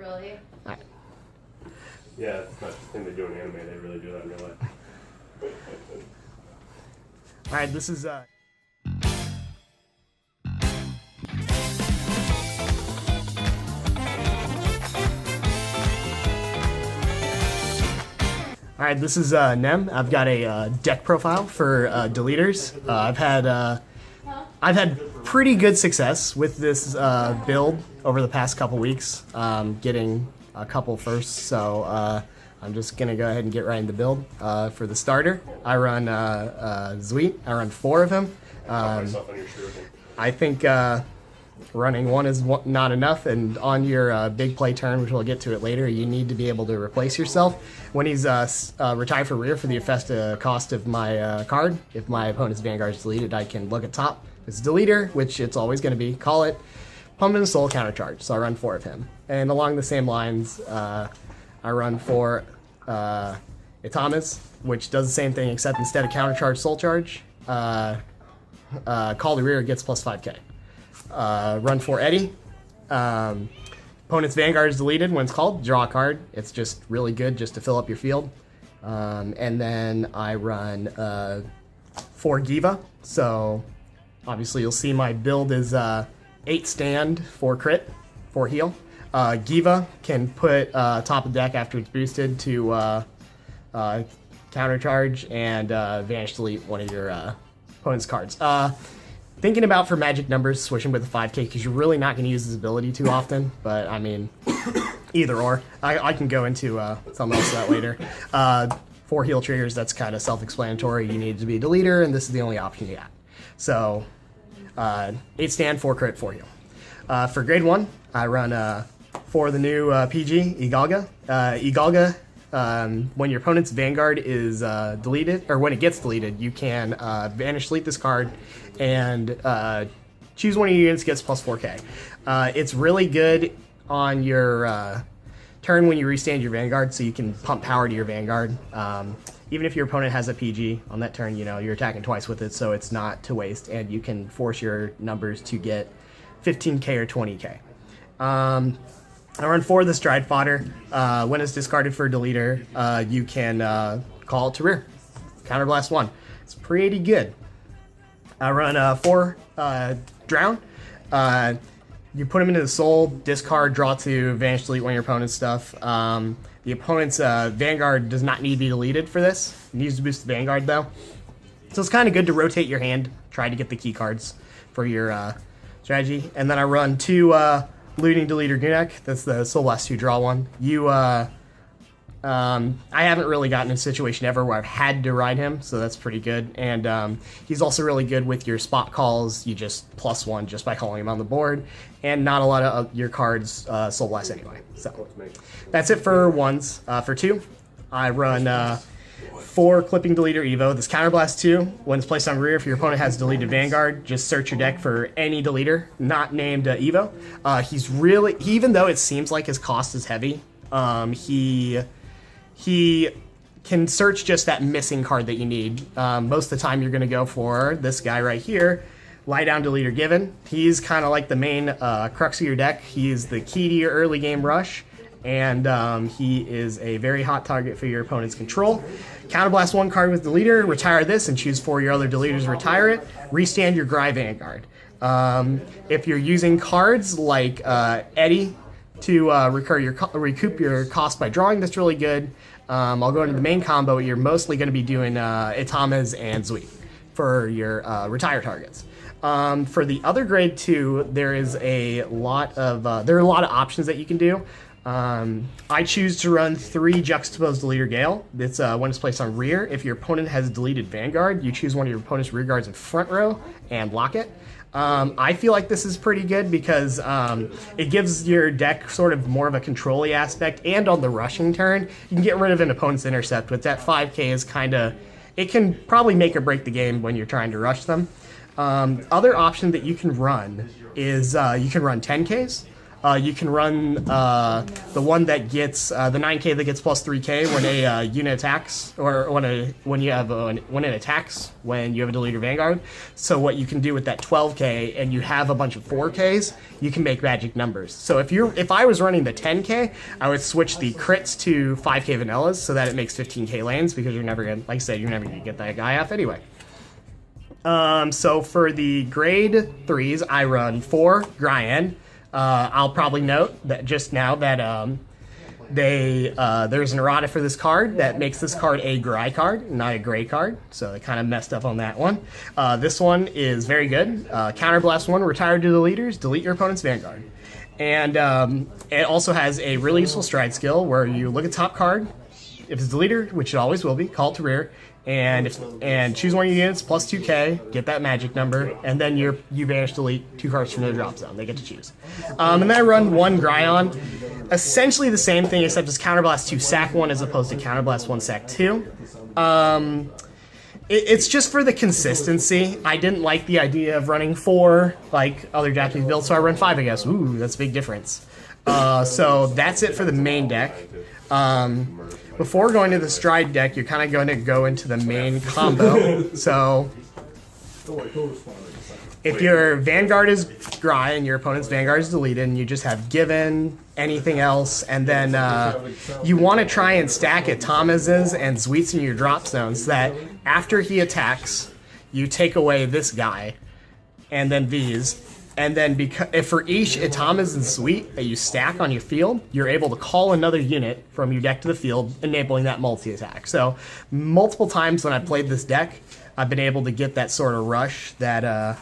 Really? Yeah, it's not just a thing they do in anime, they really do that in real life. Alright, this is Alright, this is Nem. I've got a deck profile for Deletors. I've had pretty good success with this build over the past couple weeks, getting a couple firsts, so I'm just going to go ahead and get right into the build. For the starter, I run Zweet. I run 4 of him. I think running 1 is not enough, and on your big play turn, which we'll get to it later, you need to be able to replace yourself. When he's retired for rear for the effect cost of my card, if my opponent's Vanguard is deleted, I can look at top. It's Deleter, which it's always going to be, call it, Pump and Soul Countercharge, so I run 4 of him. And along the same lines, I run 4 Itamas, which does the same thing, except instead of Countercharge, Soul Charge, call the rear gets plus 5k. Run 4 Eddie. Opponent's Vanguard is deleted when it's called. Draw a card. It's just really good just to fill up your field. And then I run 4 Giva. So obviously you'll see my build is 8 stand, 4 crit, 4 heal. Giva can put top of deck after it's boosted to countercharge and vanish delete one of your opponent's cards. Thinking about for magic numbers, switching with the 5k, because you're really not going to use this ability too often, but I mean, either or. I can go into something else of that later. 4 heal triggers, that's kind of self-explanatory. You need to be a deleter, and this is the only option you got. So, 8 stand, 4 crit, 4 heal. For grade 1, I run 4 of the new PG, Igalga. Igalga, when your opponent's Vanguard is deleted, or when it gets deleted, you can vanish delete this card and choose one of your units, gets plus 4k. It's really good on your turn when you restand your Vanguard, so you can pump power to your Vanguard. Even if your opponent has a PG on that turn, you know, you're attacking twice with it, so it's not to waste, and you can force your numbers to get 15k or 20k. I run 4 of the Stride Fodder. When it's discarded for a deleter, you can call it to rear. Counterblast 1. It's pretty good. I run 4 Drown. You put them into the soul, discard, draw 2, vanish, delete one of your opponent's stuff. The opponent's Vanguard does not need to be deleted for this. It needs to boost the Vanguard, though. So it's kind of good to rotate your hand, try to get the key cards for your strategy. And then I run 2 Looting Deleter Gunek. That's the Soul Blast 2 draw 1. I haven't really gotten in a situation ever where I've had to ride him, so that's pretty good. And he's also really good with your spot calls. You just +1 just by calling him on the board, and not a lot of your cards Soul Blast anyway. So that's it for 1s. For 2, I run 4 Clipping Deleter Evo. This Counterblast 2, when it's placed on rear, if your opponent has deleted Vanguard, just search your deck for any deleter not named Evo. He's really, even though it seems like his cost is heavy, he can search just that missing card that you need. Most of the time you're going to go for this guy right here, Lie Down Deleter Given. He's kind of like the main crux of your deck. He's the key to your early game rush, and he is a very hot target for your opponent's control. Counterblast 1 card with Deleter, retire this and choose 4 of your other deleters, retire it, restand your Gry Vanguard. If you're using cards like Eddie to recoup your cost by drawing, that's really good. I'll go into the main combo. You're mostly going to be doing Itamas and Zweet for your retire targets. For the other grade 2, there are a lot of options that you can do. I choose to run 3 Juxtaposed Deleter Gale. It's when it's placed on rear. If your opponent has deleted Vanguard, you choose one of your opponent's rear guards in front row and lock it. I feel like this is pretty good because it gives your deck sort of more of a control-y aspect, and on the rushing turn, you can get rid of an opponent's intercept, which that 5k is kind of, it can probably make or break the game when you're trying to rush them. Other option that you can run is you can run 10ks. You can run the one that gets the 9K that gets plus 3K when a unit attacks, or when it attacks when you have a Deletor Vanguard. So what you can do with that 12K and you have a bunch of 4Ks, you can make magic numbers. So if I was running the 10K, I would switch the crits to 5K vanillas so that it makes 15K lanes, because you're never gonna, like I said, you're never gonna get that guy off anyway. So for the grade 3s, I run 4 Greiend. I'll probably note that just now that there's an errata for this card that makes this card a Grai card, not a Gray card. So they kind of messed up on that one. This one is very good. Counterblast 1, retire to the leaders, delete your opponent's Vanguard. And it also has a really useful stride skill where you look at top card. If it's deleter, which it always will be, call it to rear, and choose one of your units plus 2K, get that magic number, and then you vanish delete 2 cards from the drop zone. They get to choose. And then I run 1 Greiond. Essentially the same thing, except it's Counterblast 2 sack 1 as opposed to Counterblast 1 sack 2. It's just for the consistency. I didn't like the idea of running 4 like other Japanese builds, so I run 5, I guess. Ooh, that's a big difference. So that's it for the main deck. Before going to the stride deck, you're kind of going to go into the main combo. So if your Vanguard is Grai and your opponent's Vanguard is deleted, and you just have given anything else, and then you want to try and stack Atomizes and Zweets in your drop zones, so that after he attacks, you take away this guy, and then these. And then if for each Atomiz and Sweet that you stack on your field, you're able to call another unit from your deck to the field, enabling that multi-attack. So multiple times when I played this deck, I've been able to get that sort of rush that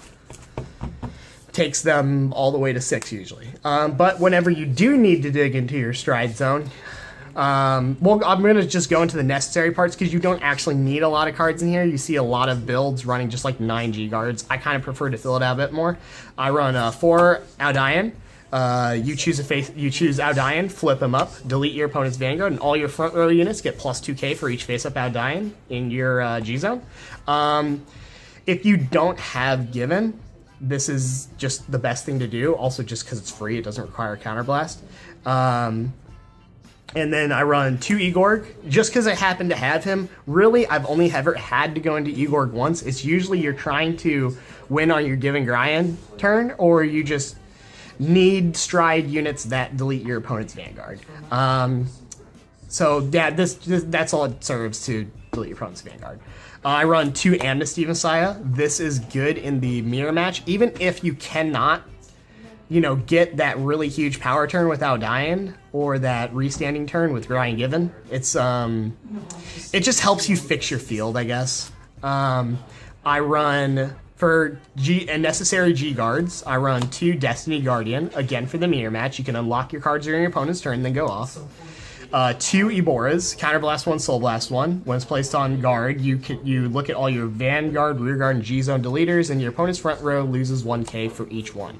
takes them all the way to 6 usually. But whenever you do need to dig into your stride zone, well, I'm going to just go into the necessary parts because you don't actually need a lot of cards in here. You see a lot of builds running just like 9 G-Guards. I kind of prefer to fill it out a bit more. I run 4 Audion. You choose Audion, flip him up, delete your opponent's Vanguard, and all your front row units get plus 2K for each face-up Audion in your G-Zone. If you don't have Given, this is just the best thing to do. Also, just because it's free, it doesn't require a Counterblast. And then I run 2 Igorg, just because I happen to have him. Really, I've only ever had to go into Igorg once. It's usually you're trying to win on your given Greiend turn, or you just need stride units that delete your opponent's Vanguard. So yeah, that's all it serves, to delete your opponent's Vanguard. I run 2 Amnesty Messiah. This is good in the mirror match, even if you cannot, get that really huge power turn without dying, or that restanding turn with Ryan Given. It's it just helps you fix your field, I guess. I run for necessary G guards. I run 2 Destiny Guardian, again for the mirror match. You can unlock your cards during your opponent's turn, then go off. 2 Eboras, Counterblast 1, Soul Blast 1. When it's placed on guard, you look at all your Vanguard, Rear Guard, and G-Zone deleters, and your opponent's front row loses 1K for each one.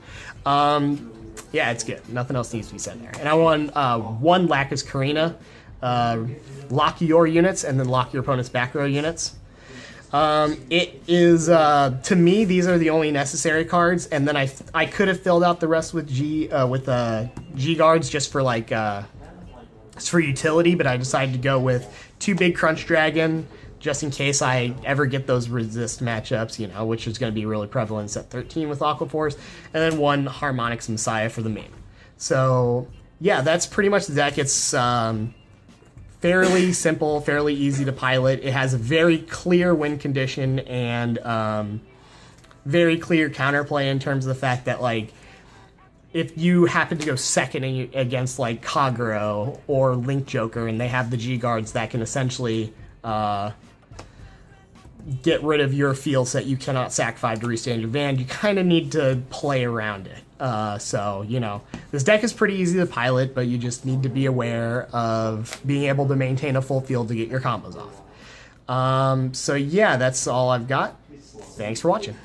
Yeah, it's good. Nothing else needs to be said there. And I won 1 Lacus Karina. Lock your units, and then lock your opponent's back row units. It is, to me, these are the only necessary cards, and then I could have filled out the rest with G guards just for like it's for utility, but I decided to go with 2 big Crunch Dragon just in case I ever get those resist matchups, which is going to be really prevalent in set 13 with Aqua Force, and then 1 Harmonix Messiah for the main. So yeah, that's pretty much the deck. It's fairly simple, fairly easy to pilot. It has a very clear win condition and very clear counterplay in terms of the fact that, like, if you happen to go second against, like, Kagero or Link Joker and they have the G-Guards that can essentially get rid of your field set, you cannot sack 5 to restand your Van, you kind of need to play around it. So, this deck is pretty easy to pilot, but you just need to be aware of being able to maintain a full field to get your combos off. So yeah, that's all I've got. Thanks for watching.